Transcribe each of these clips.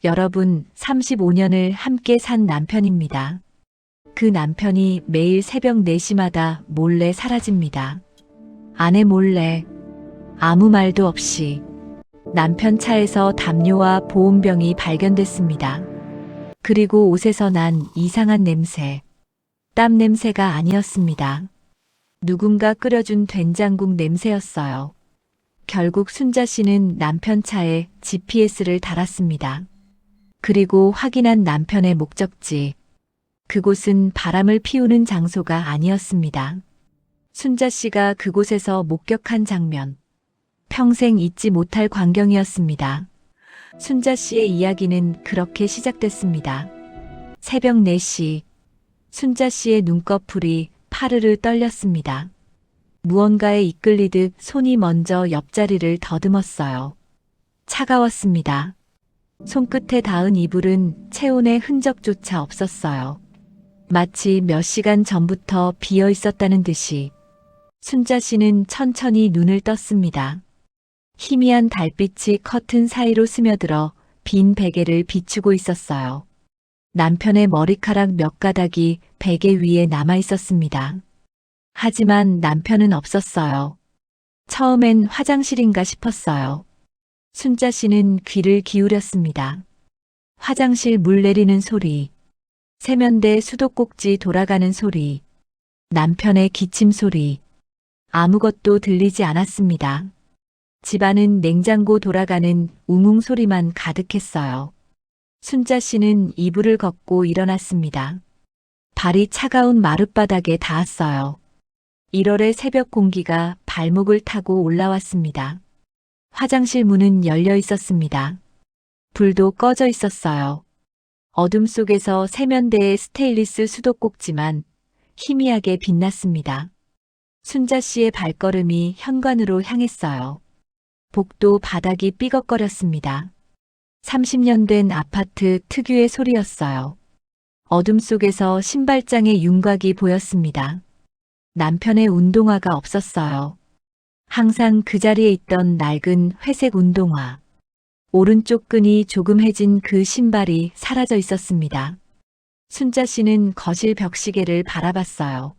여러분, 35년을 함께 산 남편입니다. 그 남편이 매일 새벽 4시마다 몰래 사라집니다. 아내 몰래, 아무 말도 없이. 남편 차에서 담요와 보온병이 발견됐습니다. 그리고 옷에서 난 이상한 냄새. 땀 냄새가 아니었습니다. 누군가 끓여준 된장국 냄새였어요. 결국 순자 씨는 남편 차에 GPS를 달았습니다. 그리고 확인한 남편의 목적지. 그곳은 바람을 피우는 장소가 아니었습니다. 순자 씨가 그곳에서 목격한 장면. 평생 잊지 못할 광경이었습니다. 순자 씨의 이야기는 그렇게 시작됐습니다. 새벽 4시. 순자 씨의 눈꺼풀이 파르르 떨렸습니다. 무언가에 이끌리듯 손이 먼저 옆자리를 더듬었어요. 차가웠습니다. 손끝에 닿은 이불은 체온의 흔적조차 없었어요. 마치 몇 시간 전부터 비어 있었다는 듯이. 순자 씨는 천천히 눈을 떴습니다. 희미한 달빛이 커튼 사이로 스며들어 빈 베개를 비추고 있었어요. 남편의 머리카락 몇 가닥이 베개 위에 남아 있었습니다. 하지만 남편은 없었어요. 처음엔 화장실인가 싶었어요. 순자 씨는 귀를 기울였습니다. 화장실 물 내리는 소리, 세면대 수도꼭지 돌아가는 소리, 남편의 기침 소리, 아무것도 들리지 않았습니다. 집안은 냉장고 돌아가는 웅웅 소리만 가득했어요. 순자 씨는 이불을 걷고 일어났습니다. 발이 차가운 마룻바닥에 닿았어요. 1월의 새벽 공기가 발목을 타고 올라왔습니다. 화장실 문은 열려 있었습니다. 불도 꺼져 있었어요. 어둠 속에서 세면대의 스테인리스 수도꼭지만 희미하게 빛났습니다. 순자 씨의 발걸음이 현관으로 향했어요. 복도 바닥이 삐걱거렸습니다. 30년 된 아파트 특유의 소리였어요. 어둠 속에서 신발장의 윤곽이 보였습니다. 남편의 운동화가 없었어요. 항상 그 자리에 있던 낡은 회색 운동화. 오른쪽 끈이 조금 해진 그 신발이 사라져 있었습니다. 순자 씨는 거실 벽시계를 바라봤어요.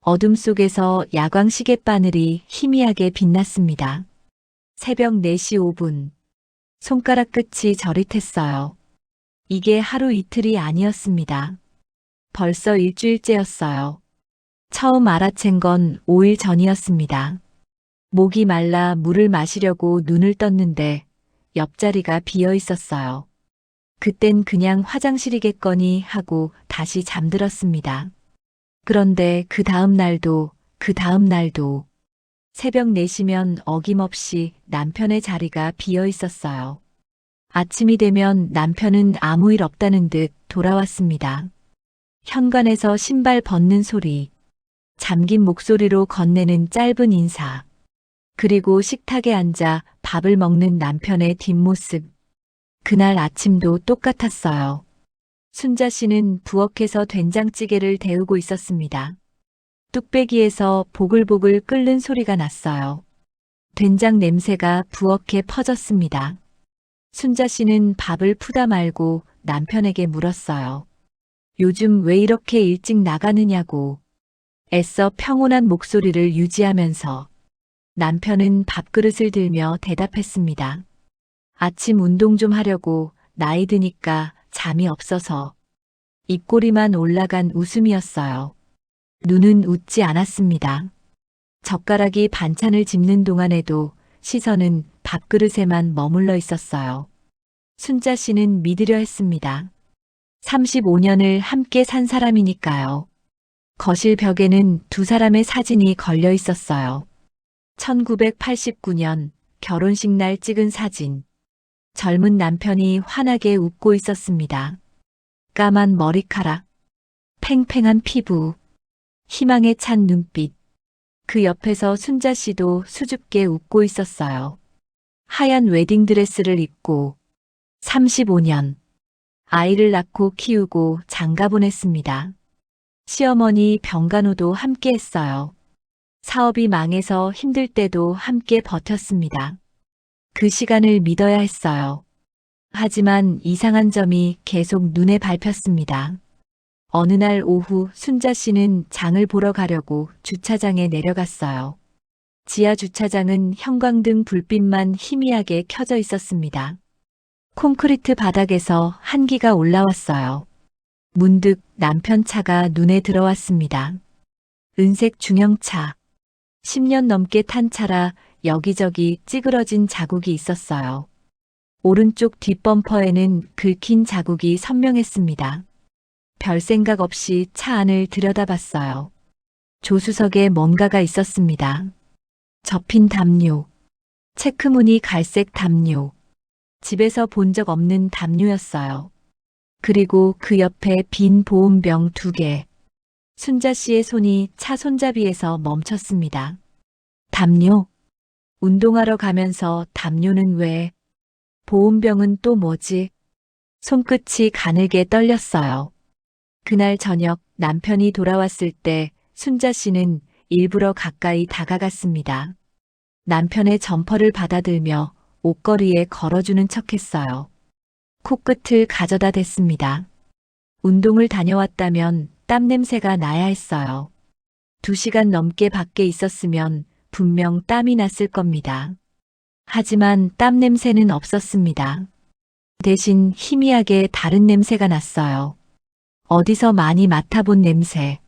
어둠 속에서 야광 시계바늘이 희미하게 빛났습니다. 새벽 4시 5분. 손가락 끝이 저릿했어요. 이게 하루 이틀이 아니었습니다. 벌써 일주일째였어요. 처음 알아챈 건 5일 전이었습니다. 목이 말라 물을 마시려고 눈을 떴는데 옆자리가 비어 있었어요. 그땐 그냥 화장실이겠거니 하고 다시 잠들었습니다. 그런데 그 다음 날도 새벽 4시면 어김없이 남편의 자리가 비어 있었어요. 아침이 되면 남편은 아무 일 없다는 듯 돌아왔습니다. 현관에서 신발 벗는 소리, 잠긴 목소리로 건네는 짧은 인사, 그리고 식탁에 앉아 밥을 먹는 남편의 뒷모습. 그날 아침도 똑같았어요. 순자 씨는 부엌에서 된장찌개를 데우고 있었습니다. 뚝배기에서 보글보글 끓는 소리가 났어요. 된장 냄새가 부엌에 퍼졌습니다. 순자 씨는 밥을 푸다 말고 남편에게 물었어요. 요즘 왜 이렇게 일찍 나가느냐고. 애써 평온한 목소리를 유지하면서. 남편은 밥그릇을 들며 대답했습니다. 아침 운동 좀 하려고, 나이 드니까 잠이 없어서. 입꼬리만 올라간 웃음이었어요. 눈은 웃지 않았습니다. 젓가락이 반찬을 집는 동안에도 시선은 밥그릇에만 머물러 있었어요. 순자 씨는 믿으려 했습니다. 35년을 함께 산 사람이니까요. 거실 벽에는 두 사람의 사진이 걸려 있었어요. 1989년 결혼식 날 찍은 사진. 젊은 남편이 환하게 웃고 있었습니다. 까만 머리카락, 팽팽한 피부, 희망에 찬 눈빛. 그 옆에서 순자 씨도 수줍게 웃고 있었어요. 하얀 웨딩드레스를 입고 35년. 아이를 낳고 키우고 장가 보냈습니다. 시어머니 병간호도 함께 했어요. 사업이 망해서 힘들 때도 함께 버텼습니다. 그 시간을 믿어야 했어요. 하지만 이상한 점이 계속 눈에 밟혔습니다. 어느 날 오후 순자 씨는 장을 보러 가려고 주차장에 내려갔어요. 지하 주차장은 형광등 불빛만 희미하게 켜져 있었습니다. 콘크리트 바닥에서 한기가 올라왔어요. 문득 남편 차가 눈에 들어왔습니다. 은색 중형차. 10년 넘게 탄 차라 여기저기 찌그러진 자국이 있었어요. 오른쪽 뒷범퍼에는 긁힌 자국이 선명했습니다. 별 생각 없이 차 안을 들여다봤어요. 조수석에 뭔가가 있었습니다. 접힌 담요. 체크무늬 갈색 담요. 집에서 본 적 없는 담요였어요. 그리고 그 옆에 빈 보온병 2개. 순자 씨의 손이 차 손잡이에서 멈췄습니다. 담요? 운동하러 가면서 담요는 왜? 보온병은 또 뭐지? 손끝이 가늘게 떨렸어요. 그날 저녁 남편이 돌아왔을 때 순자 씨는 일부러 가까이 다가갔습니다. 남편의 점퍼를 받아들며 옷걸이에 걸어주는 척했어요. 코끝을 가져다 댔습니다. 운동을 다녀왔다면 땀 냄새가 나야 했어요. 2시간 넘게 밖에 있었으면 분명 땀이 났을 겁니다. 하지만 땀 냄새는 없었습니다. 대신 희미하게 다른 냄새가 났어요. 어디서 많이 맡아본 냄새.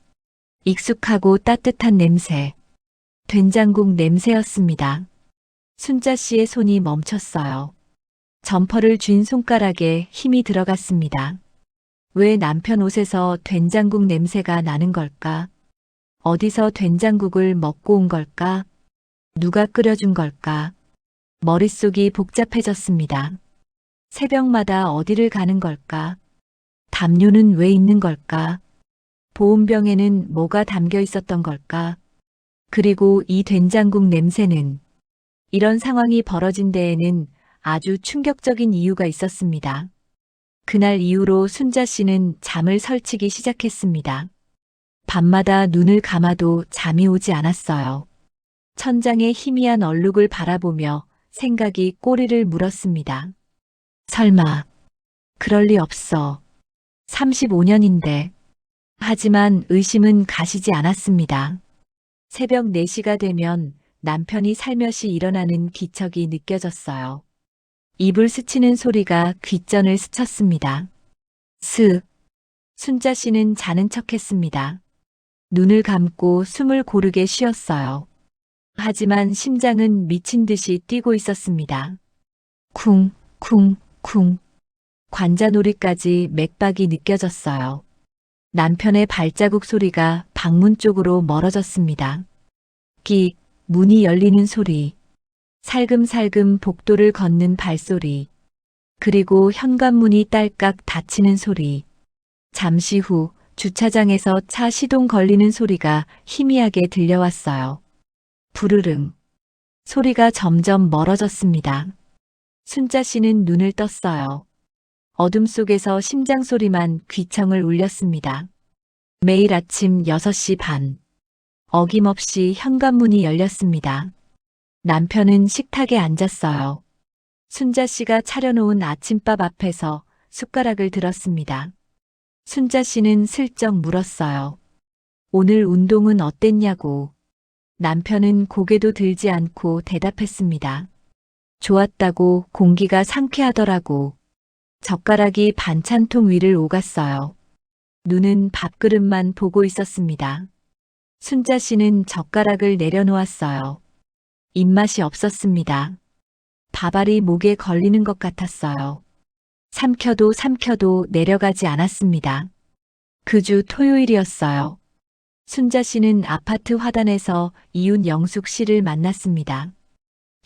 익숙하고 따뜻한 냄새. 된장국 냄새였습니다. 순자 씨의 손이 멈췄어요. 점퍼를 쥔 손가락에 힘이 들어갔습니다. 왜 남편 옷에서 된장국 냄새가 나는 걸까? 어디서 된장국을 먹고 온 걸까? 누가 끓여준 걸까? 머릿속이 복잡해졌습니다. 새벽마다 어디를 가는 걸까? 담요는 왜 있는 걸까? 보온병에는 뭐가 담겨 있었던 걸까? 그리고 이 된장국 냄새는 이런 상황이 벌어진 데에는 아주 충격적인 이유가 있었습니다. 그날 이후로 순자 씨는 잠을 설치기 시작했습니다. 밤마다 눈을 감아도 잠이 오지 않았어요. 천장의 희미한 얼룩을 바라보며 생각이 꼬리를 물었습니다. 설마, 그럴 리 없어. 35년인데. 하지만 의심은 가시지 않았습니다. 새벽 4시가 되면 남편이 살며시 일어나는 기척이 느껴졌어요. 이불 스치는 소리가 귓전을 스쳤습니다. 순자 씨는 자는 척했습니다. 눈을 감고 숨을 고르게 쉬었어요. 하지만 심장은 미친 듯이 뛰고 있었습니다. 쿵, 쿵, 쿵. 관자놀이까지 맥박이 느껴졌어요. 남편의 발자국 소리가 방문 쪽으로 멀어졌습니다. 끽, 문이 열리는 소리. 살금살금 복도를 걷는 발소리. 그리고 현관문이 딸깍 닫히는 소리. 잠시 후 주차장에서 차 시동 걸리는 소리가 희미하게 들려왔어요. 부르릉. 소리가 점점 멀어졌습니다. 순자 씨는 눈을 떴어요. 어둠 속에서 심장 소리만 귀청을 울렸습니다. 매일 아침 6시 반. 어김없이 현관문이 열렸습니다. 남편은 식탁에 앉았어요. 순자 씨가 차려놓은 아침밥 앞에서 숟가락을 들었습니다. 순자 씨는 슬쩍 물었어요. 오늘 운동은 어땠냐고. 남편은 고개도 들지 않고 대답했습니다. 좋았다고, 공기가 상쾌하더라고. 젓가락이 반찬통 위를 오갔어요. 눈은 밥그릇만 보고 있었습니다. 순자 씨는 젓가락을 내려놓았어요. 입맛이 없었습니다. 밥알이 목에 걸리는 것 같았어요. 삼켜도 삼켜도 내려가지 않았습니다. 그 주 토요일이었어요. 순자 씨는 아파트 화단에서 이웃 영숙 씨를 만났습니다.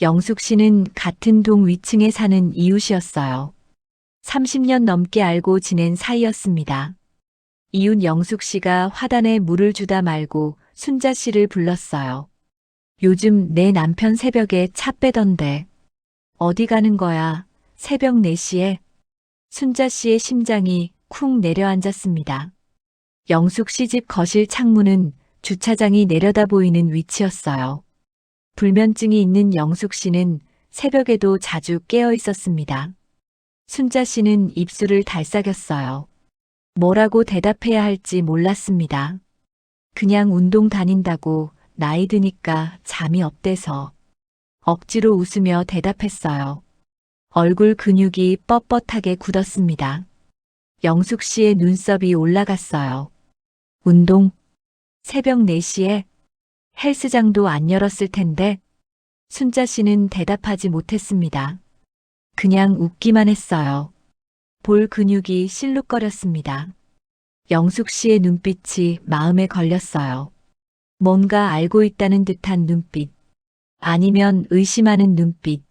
영숙 씨는 같은 동 위층에 사는 이웃이었어요. 30년 넘게 알고 지낸 사이였습니다. 이웃 영숙 씨가 화단에 물을 주다 말고 순자 씨를 불렀어요. 요즘 내 남편 새벽에 차 빼던데. 어디 가는 거야? 새벽 4시에? 순자 씨의 심장이 쿵 내려앉았습니다. 영숙 씨 집 거실 창문은 주차장이 내려다 보이는 위치였어요. 불면증이 있는 영숙 씨는 새벽에도 자주 깨어 있었습니다. 순자 씨는 입술을 달싹였어요. 뭐라고 대답해야 할지 몰랐습니다. 그냥 운동 다닌다고 나이 드니까 잠이 없대서 억지로 웃으며 대답했어요. 얼굴 근육이 뻣뻣하게 굳었습니다. 영숙 씨의 눈썹이 올라갔어요. 운동? 새벽 4시에 헬스장도 안 열었을 텐데 순자 씨는 대답하지 못했습니다. 그냥 웃기만 했어요. 볼 근육이 실룩거렸습니다. 영숙 씨의 눈빛이 마음에 걸렸어요. 뭔가 알고 있다는 듯한 눈빛. 아니면 의심하는 눈빛.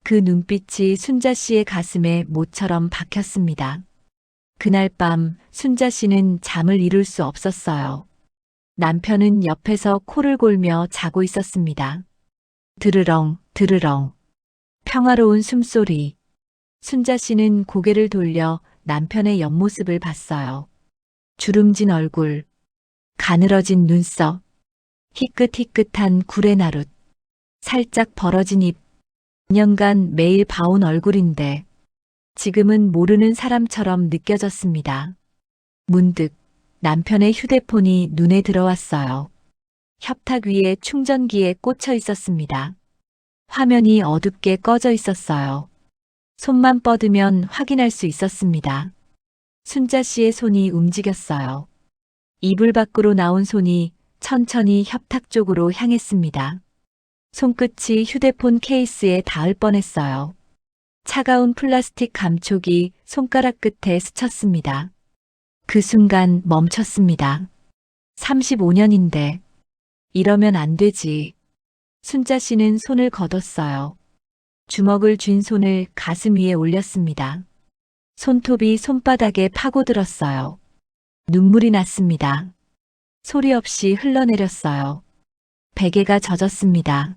그 눈빛이 순자 씨의 가슴에 모처럼 박혔습니다. 그날 밤 순자 씨는 잠을 이룰 수 없었어요. 남편은 옆에서 코를 골며 자고 있었습니다. 드르렁, 드르렁. 평화로운 숨소리. 순자 씨는 고개를 돌려 남편의 옆모습을 봤어요. 주름진 얼굴, 가늘어진 눈썹, 희끗희끗한 구레나룻, 살짝 벌어진 입. 2년간 매일 봐온 얼굴인데 지금은 모르는 사람처럼 느껴졌습니다. 문득 남편의 휴대폰이 눈에 들어왔어요. 협탁 위에 충전기에 꽂혀 있었습니다. 화면이 어둡게 꺼져 있었어요. 손만 뻗으면 확인할 수 있었습니다. 순자 씨의 손이 움직였어요. 이불 밖으로 나온 손이 천천히 협탁 쪽으로 향했습니다. 손끝이 휴대폰 케이스에 닿을 뻔했어요. 차가운 플라스틱 감촉이 손가락 끝에 스쳤습니다. 그 순간 멈췄습니다. 35년인데 이러면 안 되지. 순자 씨는 손을 걷었어요. 주먹을 쥔 손을 가슴 위에 올렸습니다. 손톱이 손바닥에 파고들었어요. 눈물이 났습니다. 소리 없이 흘러내렸어요. 베개가 젖었습니다.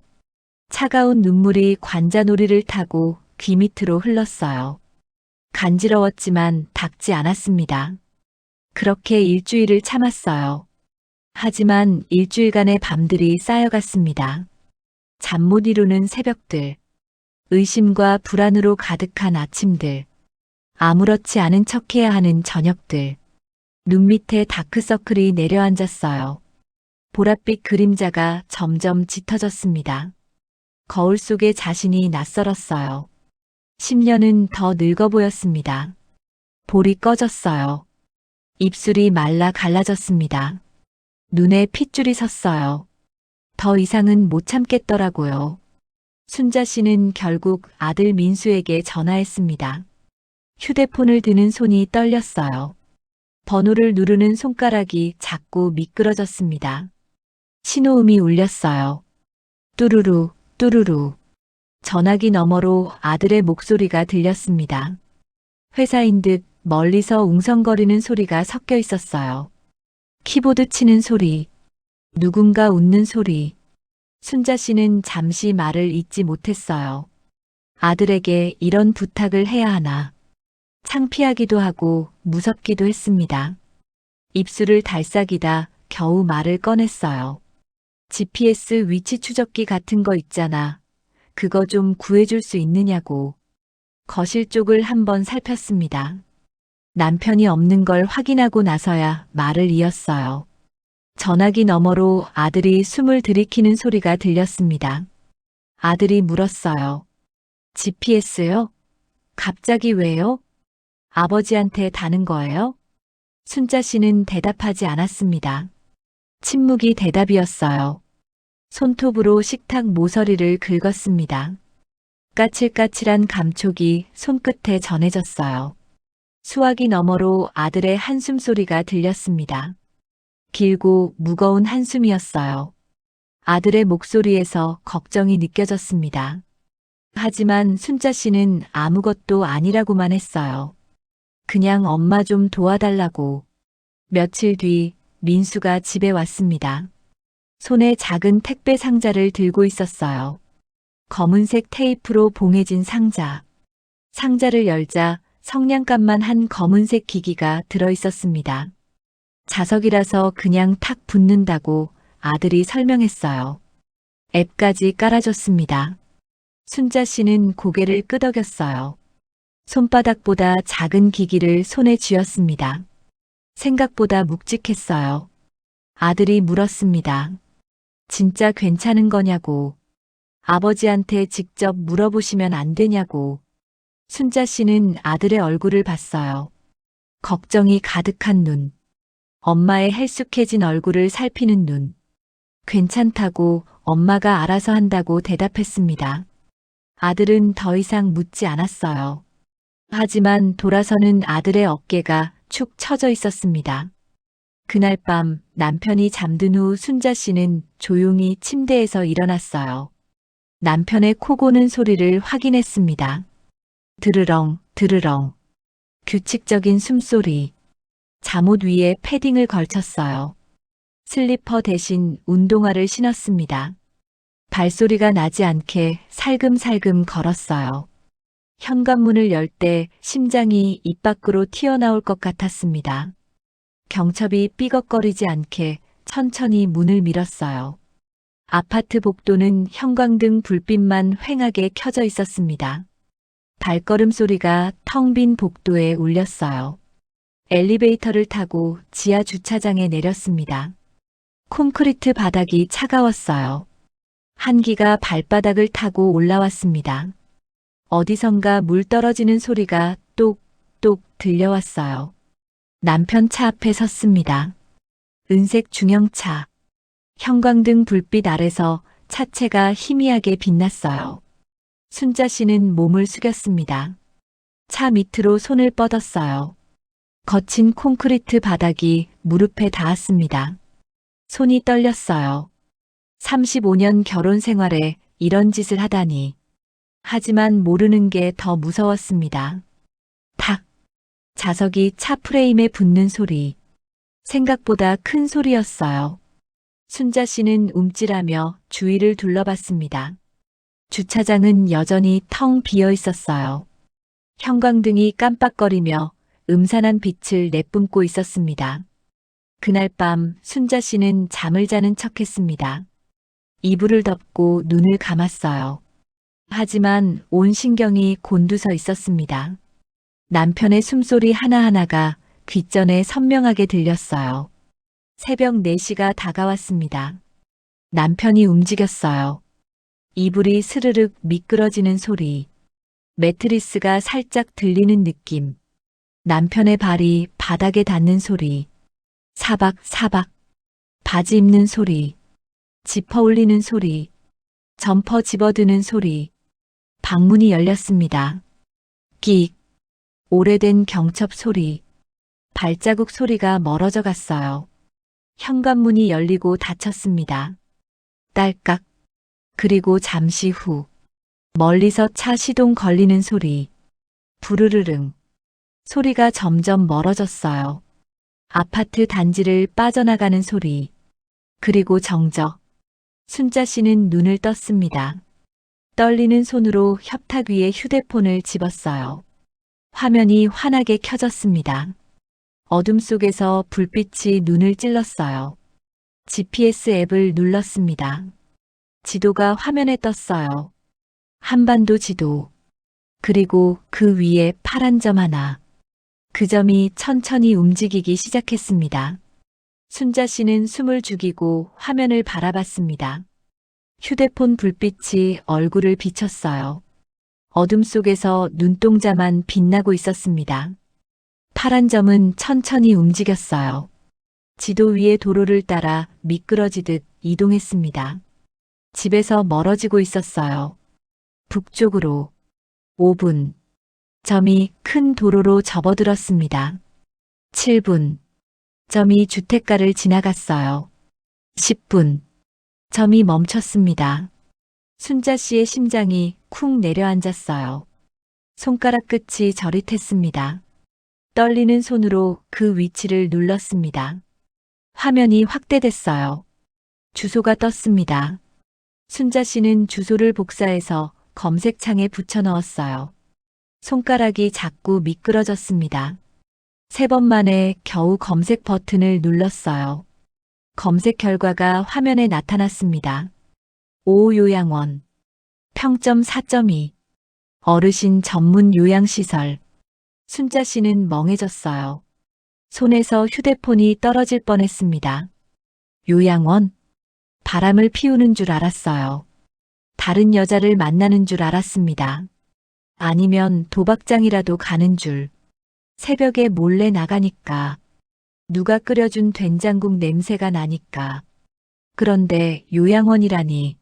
차가운 눈물이 관자놀이를 타고 귀 밑으로 흘렀어요. 간지러웠지만 닿지 않았습니다. 그렇게 일주일을 참았어요. 하지만 일주일간의 밤들이 쌓여갔습니다. 잠 못 이루는 새벽들, 의심과 불안으로 가득한 아침들, 아무렇지 않은 척해야 하는 저녁들, 눈 밑에 다크서클이 내려앉았어요. 보랏빛 그림자가 점점 짙어졌습니다. 거울 속에 자신이 낯설었어요. 10년은 더 늙어 보였습니다. 볼이 꺼졌어요. 입술이 말라 갈라졌습니다. 눈에 핏줄이 섰어요. 더 이상은 못 참겠더라고요. 순자 씨는 결국 아들 민수에게 전화했습니다. 휴대폰을 드는 손이 떨렸어요. 번호를 누르는 손가락이 자꾸 미끄러졌습니다. 신호음이 울렸어요. 뚜루루, 뚜루루. 전화기 너머로 아들의 목소리가 들렸습니다. 회사인 듯 멀리서 웅성거리는 소리가 섞여 있었어요. 키보드 치는 소리, 누군가 웃는 소리. 순자 씨는 잠시 말을 잇지 못했어요. 아들에게 이런 부탁을 해야 하나. 창피하기도 하고 무섭기도 했습니다. 입술을 달싹이다 겨우 말을 꺼냈어요. GPS 위치 추적기 같은 거 있잖아. 그거 좀 구해줄 수 있느냐고. 거실 쪽을 한번 살폈습니다. 남편이 없는 걸 확인하고 나서야 말을 이었어요. 전화기 너머로 아들이 숨을 들이키는 소리가 들렸습니다. 아들이 물었어요. GPS요? 갑자기 왜요? 아버지한테 다는 거예요? 순자 씨는 대답하지 않았습니다. 침묵이 대답이었어요. 손톱으로 식탁 모서리를 긁었습니다. 까칠까칠한 감촉이 손끝에 전해졌어요. 수화기 너머로 아들의 한숨 소리가 들렸습니다. 길고 무거운 한숨이었어요. 아들의 목소리에서 걱정이 느껴졌습니다. 하지만 순자 씨는 아무것도 아니라고만 했어요. 그냥 엄마 좀 도와달라고. 며칠 뒤 민수가 집에 왔습니다. 손에 작은 택배 상자를 들고 있었어요. 검은색 테이프로 봉해진 상자. 상자를 열자 성냥갑만 한 검은색 기기가 들어 있었습니다. 자석이라서 그냥 탁 붙는다고 아들이 설명했어요. 앱까지 깔아줬습니다. 순자 씨는 고개를 끄덕였어요. 손바닥보다 작은 기기를 손에 쥐었습니다. 생각보다 묵직했어요. 아들이 물었습니다. 진짜 괜찮은 거냐고. 아버지한테 직접 물어보시면 안 되냐고. 순자 씨는 아들의 얼굴을 봤어요. 걱정이 가득한 눈. 엄마의 헬쑥해진 얼굴을 살피는 눈. 괜찮다고 엄마가 알아서 한다고 대답했습니다. 아들은 더 이상 묻지 않았어요. 하지만 돌아서는 아들의 어깨가 축 처져 있었습니다. 그날 밤 남편이 잠든 후 순자 씨는 조용히 침대에서 일어났어요. 남편의 코 고는 소리를 확인했습니다. 드르렁, 드르렁. 규칙적인 숨소리. 잠옷 위에 패딩을 걸쳤어요. 슬리퍼 대신 운동화를 신었습니다. 발소리가 나지 않게 살금살금 걸었어요. 현관문을 열 때 심장이 입 밖으로 튀어나올 것 같았습니다. 경첩이 삐걱거리지 않게 천천히 문을 밀었어요. 아파트 복도는 형광등 불빛만 휑하게 켜져 있었습니다. 발걸음 소리가 텅 빈 복도에 울렸어요. 엘리베이터를 타고 지하 주차장에 내렸습니다. 콘크리트 바닥이 차가웠어요. 한기가 발바닥을 타고 올라왔습니다. 어디선가 물 떨어지는 소리가 똑똑 들려왔어요. 남편 차 앞에 섰습니다. 은색 중형차. 형광등 불빛 아래서 차체가 희미하게 빛났어요. 순자 씨는 몸을 숙였습니다. 차 밑으로 손을 뻗었어요. 거친 콘크리트 바닥이 무릎에 닿았습니다. 손이 떨렸어요. 35년 결혼 생활에 이런 짓을 하다니. 하지만 모르는 게 더 무서웠습니다. 탁! 자석이 차 프레임에 붙는 소리. 생각보다 큰 소리였어요. 순자 씨는 움찔하며 주위를 둘러봤습니다. 주차장은 여전히 텅 비어 있었어요. 형광등이 깜빡거리며 음산한 빛을 내뿜고 있었습니다. 그날 밤 순자 씨는 잠을 자는 척했습니다. 이불을 덮고 눈을 감았어요. 하지만 온 신경이 곤두서 있었습니다. 남편의 숨소리 하나하나가 귓전에 선명하게 들렸어요. 새벽 4시가 다가왔습니다. 남편이 움직였어요. 이불이 스르륵 미끄러지는 소리. 매트리스가 살짝 들리는 느낌. 남편의 발이 바닥에 닿는 소리. 사박사박. 바지 입는 소리. 지퍼 올리는 소리. 점퍼 집어드는 소리. 방문이 열렸습니다. 끽. 오래된 경첩 소리. 발자국 소리가 멀어져 갔어요. 현관문이 열리고 닫혔습니다. 딸깍. 그리고 잠시 후. 멀리서 차 시동 걸리는 소리. 부르르릉. 소리가 점점 멀어졌어요. 아파트 단지를 빠져나가는 소리. 그리고 정적. 순자 씨는 눈을 떴습니다. 떨리는 손으로 협탁 위에 휴대폰을 집었어요. 화면이 환하게 켜졌습니다. 어둠 속에서 불빛이 눈을 찔렀어요. GPS 앱을 눌렀습니다. 지도가 화면에 떴어요. 한반도 지도. 그리고 그 위에 파란 점 하나. 그 점이 천천히 움직이기 시작했습니다. 순자 씨는 숨을 죽이고 화면을 바라봤습니다. 휴대폰 불빛이 얼굴을 비쳤어요. 어둠 속에서 눈동자만 빛나고 있었습니다. 파란 점은 천천히 움직였어요. 지도 위의 도로를 따라 미끄러지듯 이동했습니다. 집에서 멀어지고 있었어요. 북쪽으로 5분. 점이 큰 도로로 접어들었습니다. 7분. 점이 주택가를 지나갔어요. 10분. 점이 멈췄습니다. 순자 씨의 심장이 쿵 내려앉았어요. 손가락 끝이 저릿했습니다. 떨리는 손으로 그 위치를 눌렀습니다. 화면이 확대됐어요. 주소가 떴습니다. 순자 씨는 주소를 복사해서 검색창에 붙여 넣었어요. 손가락이 자꾸 미끄러졌습니다. 3번 만에 겨우 검색 버튼을 눌렀어요. 검색 결과가 화면에 나타났습니다. 오 요양원. 평점 4.2. 어르신 전문 요양시설. 순자 씨는 멍해졌어요. 손에서 휴대폰이 떨어질 뻔했습니다. 요양원? 바람을 피우는 줄 알았어요. 다른 여자를 만나는 줄 알았습니다. 아니면 도박장이라도 가는 줄. 새벽에 몰래 나가니까. 누가 끓여준 된장국 냄새가 나니까. 그런데 요양원이라니.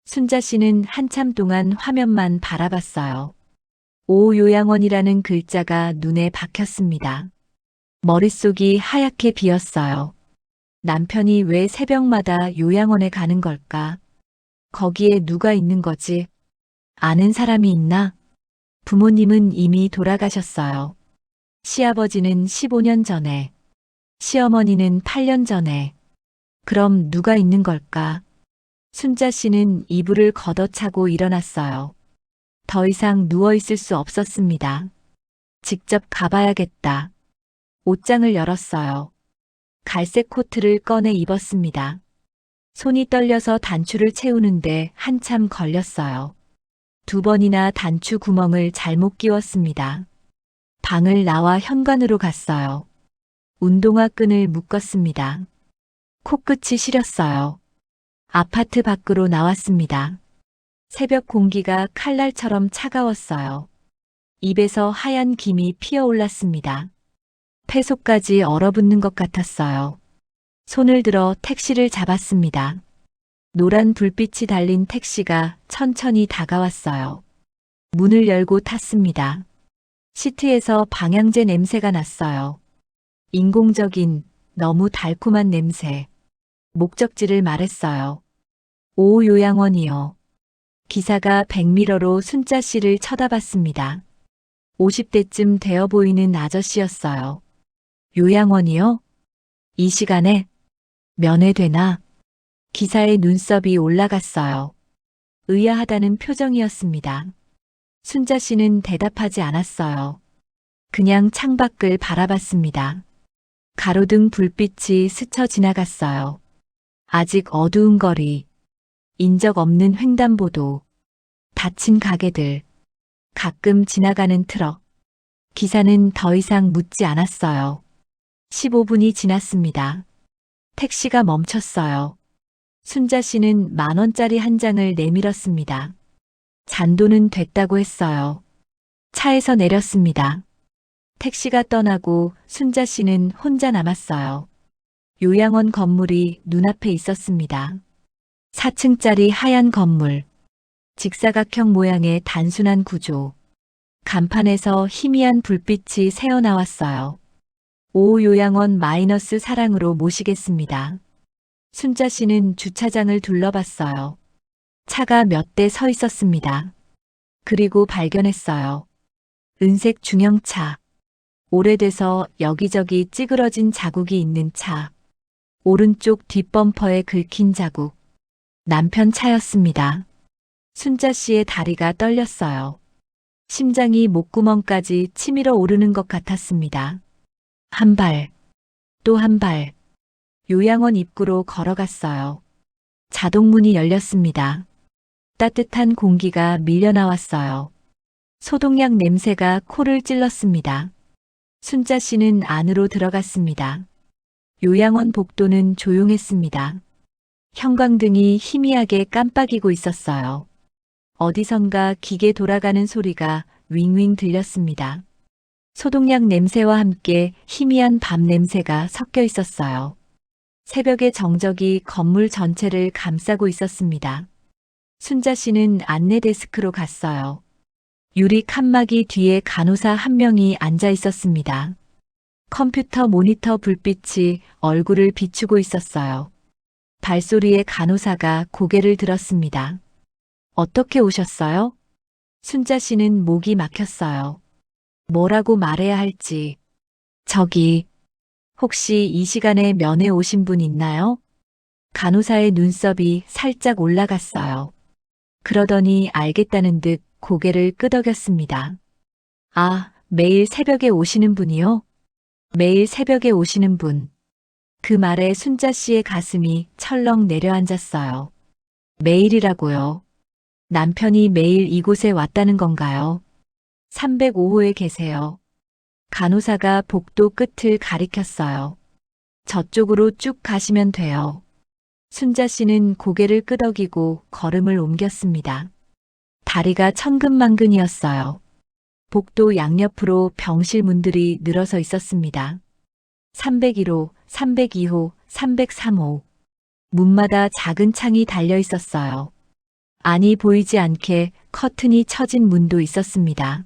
순자 씨는 한참 동안 화면만 바라봤어요. 오 요양원이라는 글자가 눈에 박혔습니다. 머릿속이 하얗게 비었어요. 남편이 왜 새벽마다 요양원에 가는 걸까? 거기에 누가 있는 거지? 아는 사람이 있나? 부모님은 이미 돌아가셨어요. 시아버지는 15년 전에, 시어머니는 8년 전에. 그럼 누가 있는 걸까? 순자 씨는 이불을 걷어차고 일어났어요. 더 이상 누워있을 수 없었습니다. 직접 가봐야겠다. 옷장을 열었어요. 갈색 코트를 꺼내 입었습니다. 손이 떨려서 단추를 채우는데 한참 걸렸어요. 2번이나 단추 구멍을 잘못 끼웠습니다. 방을 나와 현관으로 갔어요. 운동화 끈을 묶었습니다. 코끝이 시렸어요. 아파트 밖으로 나왔습니다. 새벽 공기가 칼날처럼 차가웠어요. 입에서 하얀 김이 피어올랐습니다. 폐속까지 얼어붙는 것 같았어요. 손을 들어 택시를 잡았습니다. 노란 불빛이 달린 택시가 천천히 다가왔어요. 문을 열고 탔습니다. 시트에서 방향제 냄새가 났어요. 인공적인, 너무 달콤한 냄새. 목적지를 말했어요. 오 요양원이요. 기사가 백미러로 순자 씨를 쳐다봤습니다. 50대쯤 되어 보이는 아저씨였어요. 요양원이요? 이 시간에? 면회되나? 기사의 눈썹이 올라갔어요. 의아하다는 표정이었습니다. 순자 씨는 대답하지 않았어요. 그냥 창밖을 바라봤습니다. 가로등 불빛이 스쳐 지나갔어요. 아직 어두운 거리, 인적 없는 횡단보도, 닫힌 가게들, 가끔 지나가는 트럭. 기사는 더 이상 묻지 않았어요. 15분이 지났습니다. 택시가 멈췄어요. 순자 씨는 10,000원짜리 한 장을 내밀었습니다. 잔돈은 됐다고 했어요. 차에서 내렸습니다. 택시가 떠나고 순자 씨는 혼자 남았어요. 요양원 건물이 눈앞에 있었습니다. 4층짜리 하얀 건물. 직사각형 모양의 단순한 구조. 간판에서 희미한 불빛이 새어나왔어요. 오 요양원 마이너스 사랑으로 모시겠습니다. 순자 씨는 주차장을 둘러봤어요. 차가 몇 대 서 있었습니다. 그리고 발견했어요. 은색 중형차. 오래돼서 여기저기 찌그러진 자국이 있는 차. 오른쪽 뒷범퍼에 긁힌 자국. 남편 차였습니다. 순자 씨의 다리가 떨렸어요. 심장이 목구멍까지 치밀어 오르는 것 같았습니다. 한 발, 또 한 발. 요양원 입구로 걸어갔어요. 자동문이 열렸습니다. 따뜻한 공기가 밀려나왔어요. 소독약 냄새가 코를 찔렀습니다. 순자 씨는 안으로 들어갔습니다. 요양원 복도는 조용했습니다. 형광등이 희미하게 깜빡이고 있었어요. 어디선가 기계 돌아가는 소리가 윙윙 들렸습니다. 소독약 냄새와 함께 희미한 밤 냄새가 섞여 있었어요. 새벽의 정적이 건물 전체를 감싸고 있었습니다. 순자 씨는 안내 데스크로 갔어요. 유리 칸막이 뒤에 간호사 한 명이 앉아 있었습니다. 컴퓨터 모니터 불빛이 얼굴을 비추고 있었어요. 발소리에 간호사가 고개를 들었습니다. 어떻게 오셨어요? 순자 씨는 목이 막혔어요. 뭐라고 말해야 할지. 저기, 혹시 이 시간에 면회 오신 분 있나요? 간호사의 눈썹이 살짝 올라갔어요. 그러더니 알겠다는 듯 고개를 끄덕였습니다. 아, 매일 새벽에 오시는 분이요? 매일 새벽에 오시는 분. 그 말에 순자 씨의 가슴이 철렁 내려앉았어요. 매일이라고요. 남편이 매일 이곳에 왔다는 건가요? 305호에 계세요. 간호사가 복도 끝을 가리켰어요. 저쪽으로 쭉 가시면 돼요. 순자 씨는 고개를 끄덕이고 걸음을 옮겼습니다. 다리가 천근만근이었어요. 복도 양옆으로 병실 문들이 늘어서 있었습니다. 301호, 302호, 303호. 문마다 작은 창이 달려 있었어요. 안이 보이지 않게 커튼이 쳐진 문도 있었습니다.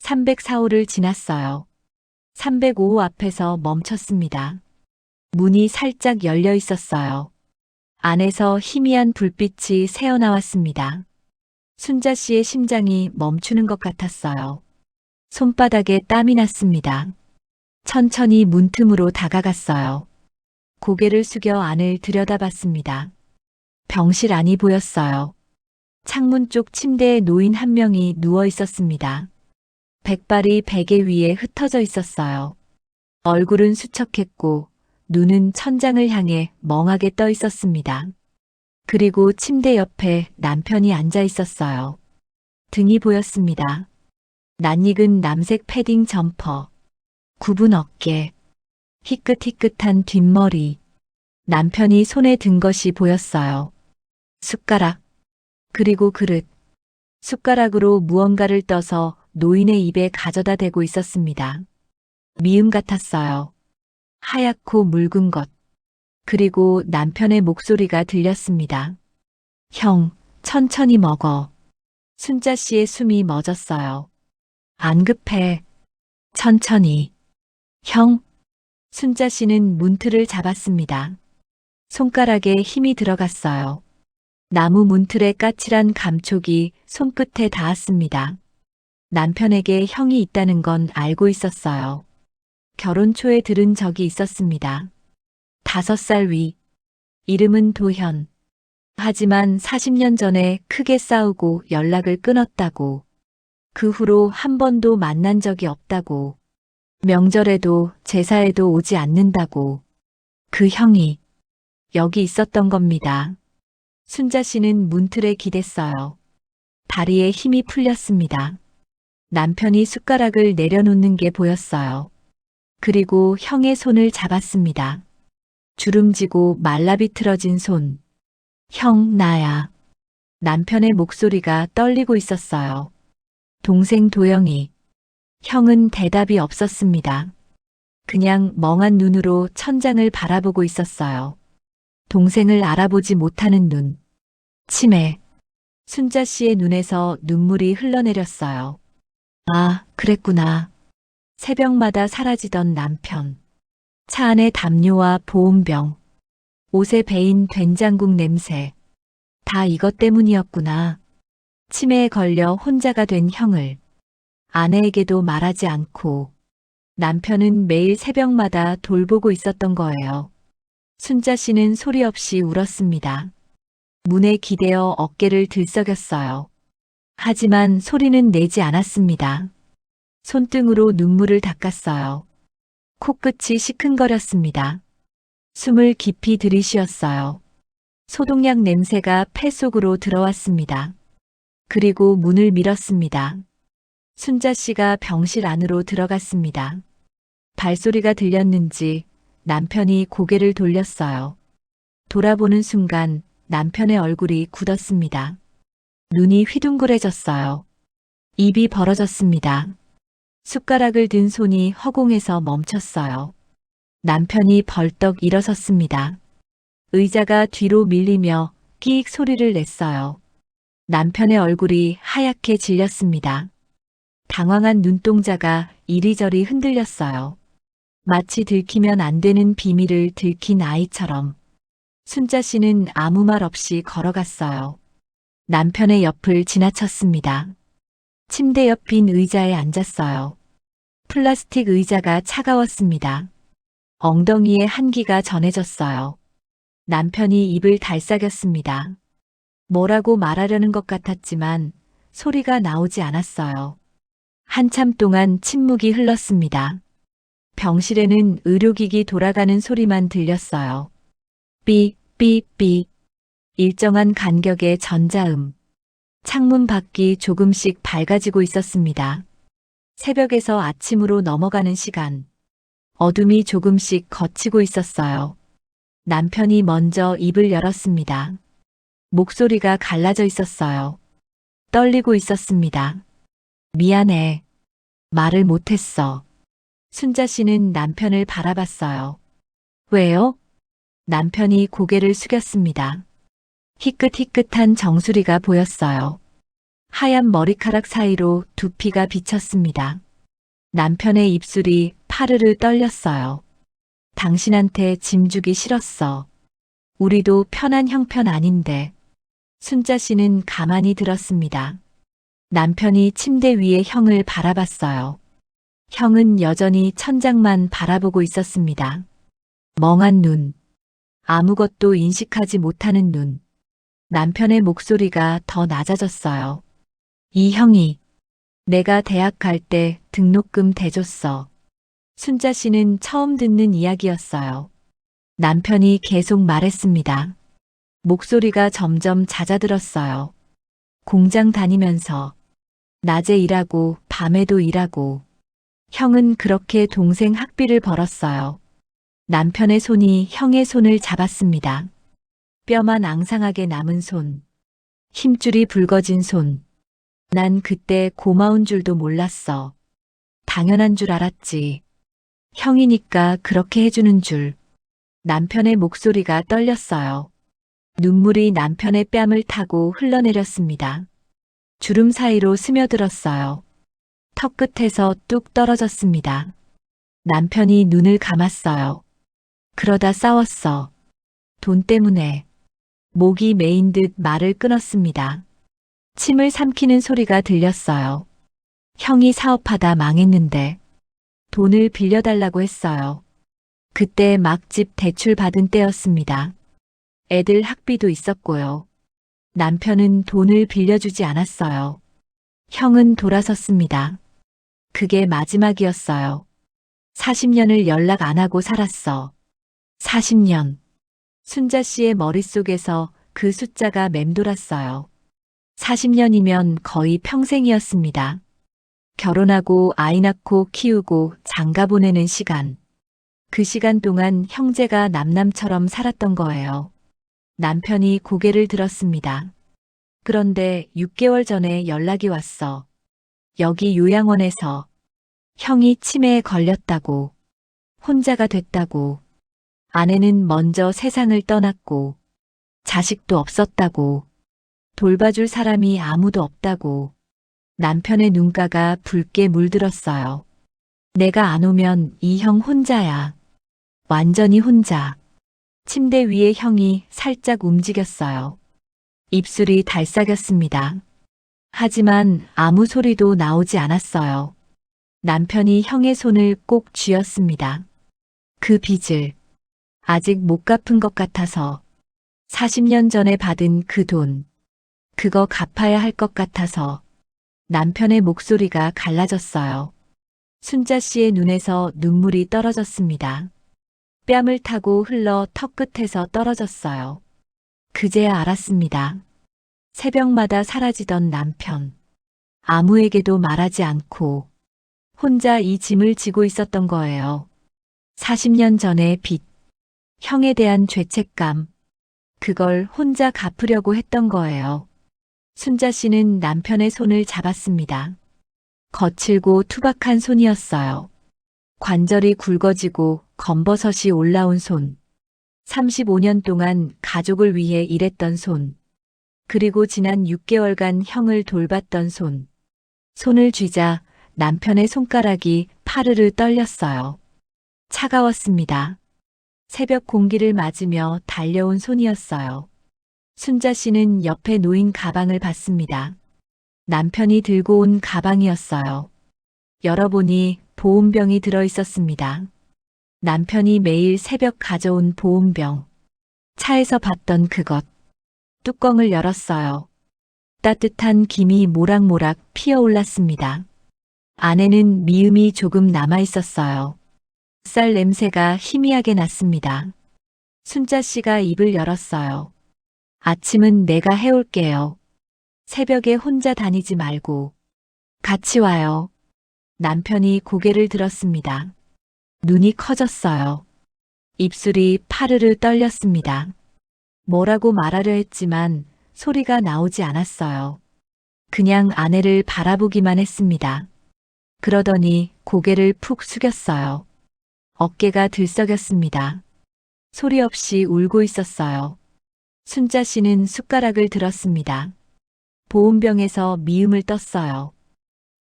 304호를 지났어요. 305호 앞에서 멈췄습니다. 문이 살짝 열려 있었어요. 안에서 희미한 불빛이 새어나왔습니다. 순자 씨의 심장이 멈추는 것 같았어요. 손바닥에 땀이 났습니다. 천천히 문틈으로 다가갔어요. 고개를 숙여 안을 들여다봤습니다. 병실 안이 보였어요. 창문 쪽 침대에 노인 한 명이 누워 있었습니다. 백발이 베개 위에 흩어져 있었어요. 얼굴은 수척했고 눈은 천장을 향해 멍하게 떠 있었습니다. 그리고 침대 옆에 남편이 앉아 있었어요. 등이 보였습니다. 낯익은 남색 패딩 점퍼, 굽은 어깨, 희끗희끗한 뒷머리. 남편이 손에 든 것이 보였어요. 숟가락, 그리고 그릇. 숟가락으로 무언가를 떠서 노인의 입에 가져다 대고 있었습니다. 미음 같았어요. 하얗고 묽은 것. 그리고 남편의 목소리가 들렸습니다. 형, 천천히 먹어. 순자 씨의 숨이 멎었어요. 안 급해. 천천히. 형. 순자 씨는 문틀을 잡았습니다. 손가락에 힘이 들어갔어요. 나무 문틀의 까칠한 감촉이 손끝에 닿았습니다. 남편에게 형이 있다는 건 알고 있었어요. 결혼 초에 들은 적이 있었습니다. 5살 위. 이름은 도현. 하지만 40년 전에 크게 싸우고 연락을 끊었다고. 그 후로 한 번도 만난 적이 없다고. 명절에도 제사에도 오지 않는다고. 그 형이 여기 있었던 겁니다. 순자 씨는 문틀에 기댔어요. 다리에 힘이 풀렸습니다. 남편이 숟가락을 내려놓는 게 보였어요. 그리고 형의 손을 잡았습니다. 주름지고 말라비틀어진 손. 형, 나야. 남편의 목소리가 떨리고 있었어요. 동생 도영이. 형은 대답이 없었습니다. 그냥 멍한 눈으로 천장을 바라보고 있었어요. 동생을 알아보지 못하는 눈. 치매. 순자 씨의 눈에서 눈물이 흘러내렸어요. 아, 그랬구나. 새벽마다 사라지던 남편. 차 안의 담요와 보온병. 옷에 배인 된장국 냄새. 다 이것 때문이었구나. 치매에 걸려 혼자가 된 형을. 아내에게도 말하지 않고. 남편은 매일 새벽마다 돌보고 있었던 거예요. 순자 씨는 소리 없이 울었습니다. 문에 기대어 어깨를 들썩였어요. 하지만 소리는 내지 않았습니다. 손등으로 눈물을 닦았어요. 코끝이 시큰거렸습니다. 숨을 깊이 들이쉬었어요. 소독약 냄새가 폐 속으로 들어왔습니다. 그리고 문을 밀었습니다. 순자 씨가 병실 안으로 들어갔습니다. 발소리가 들렸는지 남편이 고개를 돌렸어요. 돌아보는 순간 남편의 얼굴이 굳었습니다. 눈이 휘둥그레졌어요. 입이 벌어졌습니다. 숟가락을 든 손이 허공에서 멈췄어요. 남편이 벌떡 일어섰습니다. 의자가 뒤로 밀리며 끼익 소리를 냈어요. 남편의 얼굴이 하얗게 질렸습니다. 당황한 눈동자가 이리저리 흔들렸어요. 마치 들키면 안 되는 비밀을 들킨 아이처럼. 순자 씨는 아무 말 없이 걸어갔어요. 남편의 옆을 지나쳤습니다. 침대 옆 빈 의자에 앉았어요. 플라스틱 의자가 차가웠습니다. 엉덩이에 한기가 전해졌어요. 남편이 입을 달싹였습니다. 뭐라고 말하려는 것 같았지만 소리가 나오지 않았어요. 한참 동안 침묵이 흘렀습니다. 병실에는 의료기기 돌아가는 소리만 들렸어요. 삐, 삐, 삐. 일정한 간격의 전자음. 창문 밖이 조금씩 밝아지고 있었습니다. 새벽에서 아침으로 넘어가는 시간. 어둠이 조금씩 걷히고 있었어요. 남편이 먼저 입을 열었습니다. 목소리가 갈라져 있었어요. 떨리고 있었습니다. 미안해. 말을 못했어. 순자 씨는 남편을 바라봤어요. 왜요? 남편이 고개를 숙였습니다. 희끗희끗한 정수리가 보였어요. 하얀 머리카락 사이로 두피가 비쳤습니다. 남편의 입술이 파르르 떨렸어요. 당신한테 짐 주기 싫었어. 우리도 편한 형편 아닌데. 순자 씨는 가만히 들었습니다. 남편이 침대 위에 형을 바라봤어요. 형은 여전히 천장만 바라보고 있었습니다. 멍한 눈. 아무것도 인식하지 못하는 눈. 남편의 목소리가 더 낮아졌어요. 이 형이 내가 대학 갈 때 등록금 대줬어. 순자 씨는 처음 듣는 이야기였어요. 남편이 계속 말했습니다. 목소리가 점점 잦아들었어요. 공장 다니면서 낮에 일하고 밤에도 일하고 형은 그렇게 동생 학비를 벌었어요. 남편의 손이 형의 손을 잡았습니다. 뼈만 앙상하게 남은 손. 힘줄이 붉어진 손. 난 그때 고마운 줄도 몰랐어. 당연한 줄 알았지. 형이니까 그렇게 해주는 줄. 남편의 목소리가 떨렸어요. 눈물이 남편의 뺨을 타고 흘러내렸습니다. 주름 사이로 스며들었어요. 턱 끝에서 뚝 떨어졌습니다. 남편이 눈을 감았어요. 그러다 싸웠어. 돈 때문에. 목이 메인 듯 말을 끊었습니다. 침을 삼키는 소리가 들렸어요. 형이 사업하다 망했는데 돈을 빌려달라고 했어요. 그때 막 집 대출 받은 때였습니다. 애들 학비도 있었고요. 남편은 돈을 빌려주지 않았어요. 형은 돌아섰습니다. 그게 마지막이었어요. 40년을 연락 안 하고 살았어. 40년. 순자 씨의 머릿속에서 그 숫자가 맴돌았어요. 40년이면 거의 평생이었습니다. 결혼하고 아이 낳고 키우고 장가 보내는 시간. 그 시간 동안 형제가 남남처럼 살았던 거예요. 남편이 고개를 들었습니다. 그런데 6개월 전에 연락이 왔어. 여기 요양원에서 형이 치매에 걸렸다고, 혼자가 됐다고, 아내는 먼저 세상을 떠났고, 자식도 없었다고, 돌봐줄 사람이 아무도 없다고, 남편의 눈가가 붉게 물들었어요. 내가 안 오면 이 형 혼자야. 완전히 혼자. 침대 위에 형이 살짝 움직였어요. 입술이 달싹였습니다. 하지만 아무 소리도 나오지 않았어요. 남편이 형의 손을 꼭 쥐었습니다. 그 빚을 아직 못 갚은 것 같아서 40년 전에 받은 그 돈, 그거 갚아야 할 것 같아서 남편의 목소리가 갈라졌어요. 순자 씨의 눈에서 눈물이 떨어졌습니다. 뺨을 타고 흘러 턱 끝에서 떨어졌어요. 그제야 알았습니다. 새벽마다 사라지던 남편. 아무에게도 말하지 않고 혼자 이 짐을 지고 있었던 거예요. 40년 전의 빚, 형에 대한 죄책감, 그걸 혼자 갚으려고 했던 거예요. 순자 씨는 남편의 손을 잡았습니다. 거칠고 투박한 손이었어요. 관절이 굵어지고 검버섯이 올라온 손. 35년 동안 가족을 위해 일했던 손. 그리고 지난 6개월간 형을 돌봤던 손. 손을 쥐자 남편의 손가락이 파르르 떨렸어요. 차가웠습니다. 새벽 공기를 맞으며 달려온 손이었어요. 순자 씨는 옆에 놓인 가방을 봤습니다. 남편이 들고 온 가방이었어요. 열어보니 보온병이 들어 있었습니다. 남편이 매일 새벽 가져온 보온병. 차에서 봤던 그것. 뚜껑을 열었어요. 따뜻한 김이 모락모락 피어올랐습니다. 안에는 미음이 조금 남아 있었어요. 쌀 냄새가 희미하게 났습니다. 순자 씨가 입을 열었어요. 아침은 내가 해올게요. 새벽에 혼자 다니지 말고 같이 와요. 남편이 고개를 들었습니다. 눈이 커졌어요. 입술이 파르르 떨렸습니다. 뭐라고 말하려 했지만 소리가 나오지 않았어요. 그냥 아내를 바라보기만 했습니다. 그러더니 고개를 푹 숙였어요. 어깨가 들썩였습니다. 소리 없이 울고 있었어요. 순자 씨는 숟가락을 들었습니다. 보온병에서 미음을 떴어요.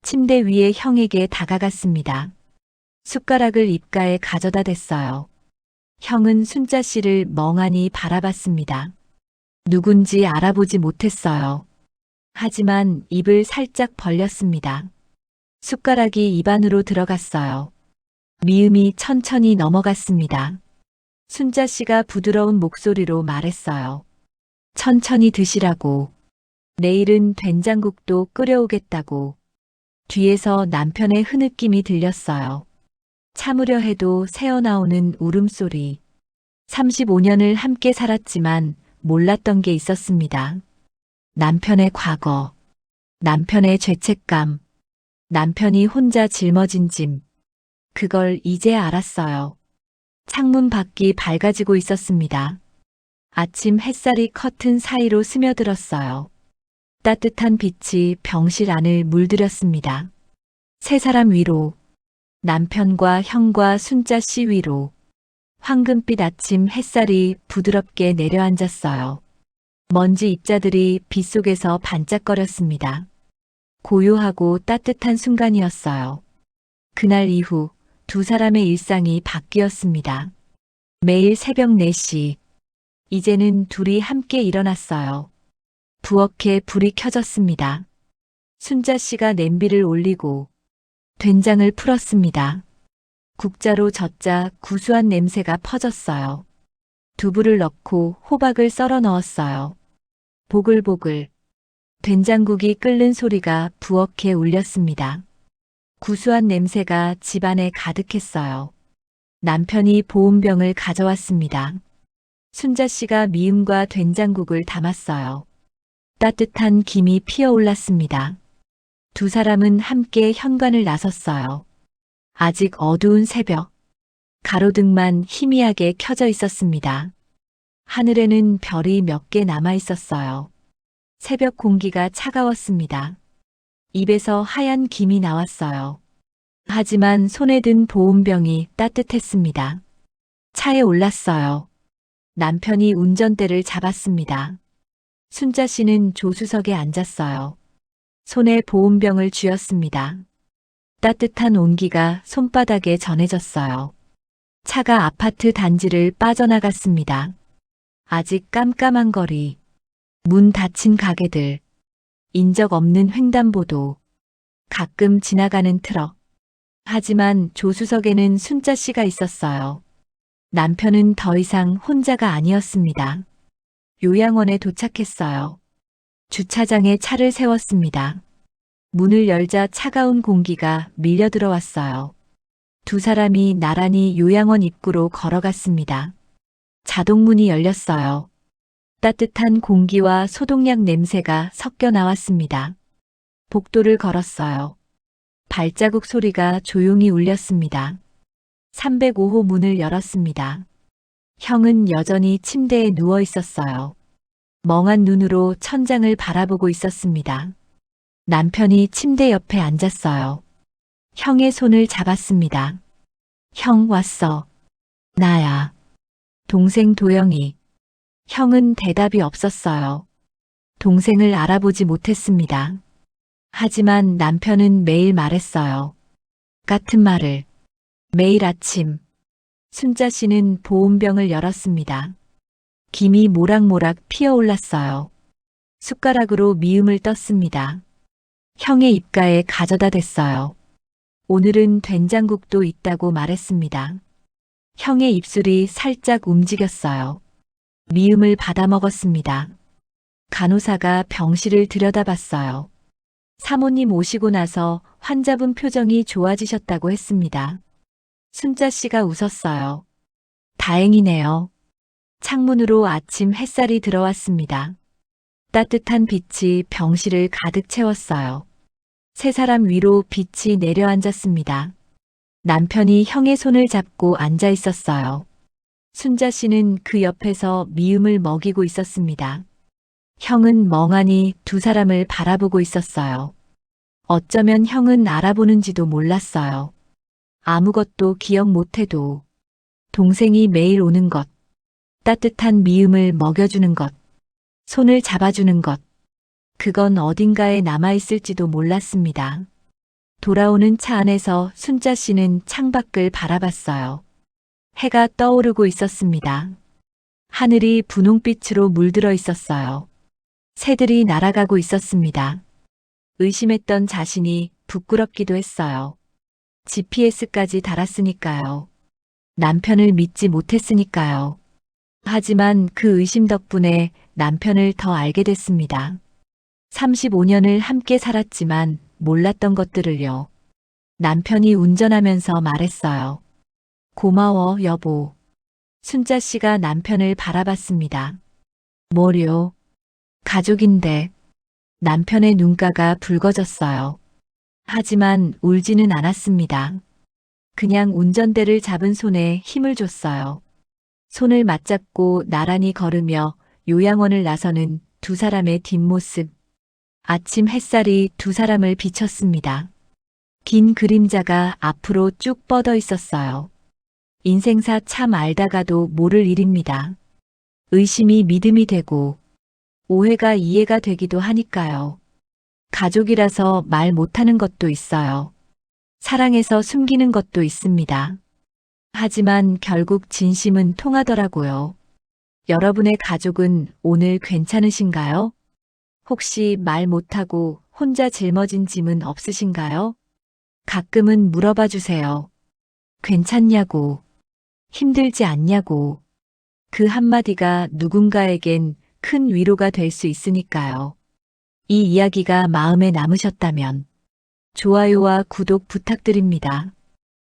침대 위에 형에게 다가갔습니다. 숟가락을 입가에 가져다 댔어요. 형은 순자 씨를 멍하니 바라봤습니다. 누군지 알아보지 못했어요. 하지만 입을 살짝 벌렸습니다. 숟가락이 입안으로 들어갔어요. 미음이 천천히 넘어갔습니다. 순자 씨가 부드러운 목소리로 말했어요. 천천히 드시라고. 내일은 된장국도 끓여오겠다고. 뒤에서 남편의 흐느낌이 들렸어요. 참으려 해도 새어나오는 울음소리. 35년을 함께 살았지만 몰랐던 게 있었습니다. 남편의 과거, 남편의 죄책감, 남편이 혼자 짊어진 짐. 그걸 이제 알았어요. 창문 밖이 밝아지고 있었습니다. 아침 햇살이 커튼 사이로 스며들었어요. 따뜻한 빛이 병실 안을 물들였습니다. 세 사람 위로, 남편과 형과 순자 씨 위로, 황금빛 아침 햇살이 부드럽게 내려앉았어요. 먼지 입자들이 빗속에서 반짝거렸습니다. 고요하고 따뜻한 순간이었어요. 그날 이후 두 사람의 일상이 바뀌었습니다. 매일 새벽 4시, 이제는 둘이 함께 일어났어요. 부엌에 불이 켜졌습니다. 순자 씨가 냄비를 올리고 된장을 풀었습니다. 국자로 젓자 구수한 냄새가 퍼졌어요. 두부를 넣고 호박을 썰어 넣었어요. 보글보글 된장국이 끓는 소리가 부엌에 울렸습니다. 구수한 냄새가 집안에 가득했어요. 남편이 보온병을 가져왔습니다. 순자 씨가 미음과 된장국을 담았어요. 따뜻한 김이 피어올랐습니다. 두 사람은 함께 현관을 나섰어요. 아직 어두운 새벽. 가로등만 희미하게 켜져 있었습니다. 하늘에는 별이 몇 개 남아 있었어요. 새벽 공기가 차가웠습니다. 입에서 하얀 김이 나왔어요. 하지만 손에 든 보온병이 따뜻했습니다. 차에 올랐어요. 남편이 운전대를 잡았습니다. 순자 씨는 조수석에 앉았어요. 손에 보온병을 쥐었습니다. 따뜻한 온기가 손바닥에 전해졌어요. 차가 아파트 단지를 빠져나갔습니다. 아직 깜깜한 거리, 문 닫힌 가게들, 인적 없는 횡단보도, 가끔 지나가는 트럭. 하지만 조수석에는 순자 씨가 있었어요. 남편은 더 이상 혼자가 아니었습니다. 요양원에 도착했어요. 주차장에 차를 세웠습니다. 문을 열자 차가운 공기가 밀려 들어왔어요. 두 사람이 나란히 요양원 입구로 걸어갔습니다. 자동문이 열렸어요. 따뜻한 공기와 소독약 냄새가 섞여 나왔습니다. 복도를 걸었어요. 발자국 소리가 조용히 울렸습니다. 305호 문을 열었습니다. 형은 여전히 침대에 누워 있었어요. 멍한 눈으로 천장을 바라보고 있었습니다. 남편이 침대 옆에 앉았어요. 형의 손을 잡았습니다. 형 왔어. 나야. 동생 도영이. 형은 대답이 없었어요. 동생을 알아보지 못했습니다. 하지만 남편은 매일 말했어요. 같은 말을. 매일 아침. 순자 씨는 보온병을 열었습니다. 김이 모락모락 피어올랐어요. 숟가락으로 미음을 떴습니다. 형의 입가에 가져다 댔어요. 오늘은 된장국도 있다고 말했습니다. 형의 입술이 살짝 움직였어요. 미음을 받아 먹었습니다. 간호사가 병실을 들여다봤어요. 사모님 오시고 나서 환자분 표정이 좋아지셨다고 했습니다. 순자 씨가 웃었어요. 다행이네요. 창문으로 아침 햇살이 들어왔습니다. 따뜻한 빛이 병실을 가득 채웠어요. 세 사람 위로 빛이 내려앉았습니다. 남편이 형의 손을 잡고 앉아 있었어요. 순자 씨는 그 옆에서 미음을 먹이고 있었습니다. 형은 멍하니 두 사람을 바라보고 있었어요. 어쩌면 형은 알아보는지도 몰랐어요. 아무것도 기억 못해도 동생이 매일 오는 것, 따뜻한 미음을 먹여주는 것, 손을 잡아주는 것, 그건 어딘가에 남아있을지도 몰랐습니다. 돌아오는 차 안에서 순자 씨는 창밖을 바라봤어요. 해가 떠오르고 있었습니다. 하늘이 분홍빛으로 물들어 있었어요. 새들이 날아가고 있었습니다. 의심했던 자신이 부끄럽기도 했어요. GPS까지 달았으니까요. 남편을 믿지 못했으니까요. 하지만 그 의심 덕분에 남편을 더 알게 됐습니다. 35년을 함께 살았지만 몰랐던 것들을요. 남편이 운전하면서 말했어요. 고마워, 여보. 순자 씨가 남편을 바라봤습니다. 뭐요? 가족인데. 남편의 눈가가 붉어졌어요. 하지만 울지는 않았습니다. 그냥 운전대를 잡은 손에 힘을 줬어요. 손을 맞잡고 나란히 걸으며 요양원을 나서는 두 사람의 뒷모습. 아침 햇살이 두 사람을 비쳤습니다. 긴 그림자가 앞으로 쭉 뻗어 있었어요. 인생사 참 알다가도 모를 일입니다. 의심이 믿음이 되고 오해가 이해가 되기도 하니까요. 가족이라서 말 못하는 것도 있어요. 사랑해서 숨기는 것도 있습니다. 하지만 결국 진심은 통하더라고요. 여러분의 가족은 오늘 괜찮으신가요? 혹시 말 못하고 혼자 짊어진 짐은 없으신가요? 가끔은 물어봐 주세요. 괜찮냐고, 힘들지 않냐고. 그 한마디가 누군가에겐 큰 위로가 될 수 있으니까요. 이 이야기가 마음에 남으셨다면 좋아요와 구독 부탁드립니다.